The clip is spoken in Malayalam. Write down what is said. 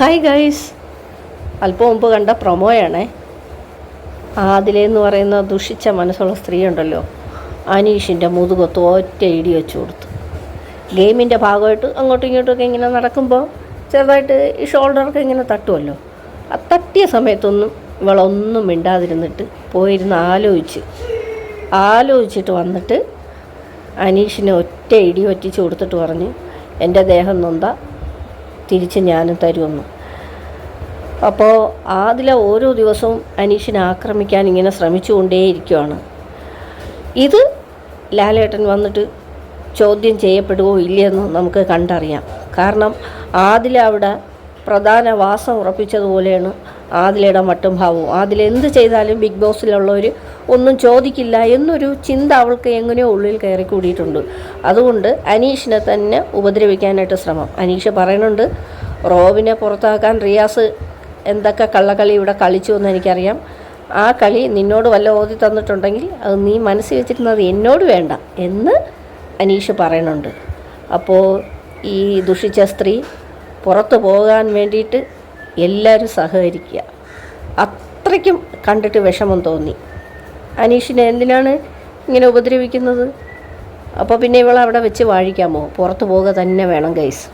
ഹായ് ഗൈസ്, അല്പം മുമ്പ് കണ്ട പ്രൊമോയാണേ. ആദിലെന്ന് പറയുന്ന ദുഷിച്ച മനസ്സുള്ള സ്ത്രീ ഉണ്ടല്ലോ, അനീഷിൻ്റെ മുതുകൊത്ത് ഒറ്റ ഇടി വെച്ച് കൊടുത്തു. ഗെയിമിൻ്റെ ഭാഗമായിട്ട് അങ്ങോട്ടും ഇങ്ങോട്ടുമൊക്കെ ഇങ്ങനെ നടക്കുമ്പോൾ ചെറുതായിട്ട് ഈ ഷോൾഡറൊക്കെ ഇങ്ങനെ തട്ടുമല്ലോ. ആ തട്ടിയ സമയത്തൊന്നും ഇവളൊന്നും മിണ്ടാതിരുന്നിട്ട് പോയിരുന്ന് ആലോചിച്ചിട്ട് വന്നിട്ട് അനീഷിനെ ഒറ്റ ഇടി വറ്റിച്ച് കൊടുത്തിട്ട് പറഞ്ഞ്, എൻ്റെ ദേഹം നൊന്ത തിരിച്ച് ഞാനും തരുമെന്ന്. അപ്പോൾ അതിലെ ഓരോ ദിവസവും അനീഷിനെ ആക്രമിക്കാൻ ഇങ്ങനെ ശ്രമിച്ചുകൊണ്ടേയിരിക്കുകയാണ്. ഇത് ലാലേട്ടൻ വന്നിട്ട് ചോദ്യം ചെയ്യപ്പെടുകയോ ഇല്ലയെന്ന് നമുക്ക് കണ്ടറിയാം. കാരണം ആദില അവിടെ പ്രധാന വാസം ഉറപ്പിച്ചതുപോലെയാണ് ആദിലയുടെ മട്ടും ഭാവവും. ആദിലെന്ത് ചെയ്താലും ബിഗ് ബോസിലുള്ളവർ ഒന്നും ചോദിക്കില്ല എന്നൊരു ചിന്ത അവൾക്ക് എങ്ങനെയോ ഉള്ളിൽ കയറി കൂടിയിട്ടുണ്ട്. അതുകൊണ്ട് അനീഷിനെ തന്നെ ഉപദ്രവിക്കാനായിട്ട് ശ്രമം. അനീഷ് പറയുന്നുണ്ട്, റോബിനെ പുറത്താക്കാൻ റിയാസ് എന്തൊക്കെ കള്ളക്കളി ഇവിടെ കളിച്ചു എന്ന് എനിക്കറിയാം. ആ കളി നിന്നോട് വല്ല ഓതി തന്നിട്ടുണ്ടെങ്കിൽ അത് നീ മനസ്സിൽ വെച്ചിരുന്നത് എന്നോട് വേണ്ട എന്ന് അനീഷ് പറയുന്നുണ്ട്. അപ്പോൾ ഈ ദുഷിച്ച സ്ത്രീ പുറത്തു പോകാൻ വേണ്ടിയിട്ട് എല്ലാവരും സഹകരിക്കുക. അത്രയ്ക്കും കണ്ടിട്ട് വിഷമം തോന്നി. അനീഷിനെ എന്തിനാണ് ഇങ്ങനെ ഉപദ്രവിക്കുന്നത്? അപ്പോൾ പിന്നെ ഇവളവിടെ വെച്ച് വാഴിക്കാമോ? പുറത്തു പോകുക തന്നെ വേണം ഗൈസ്.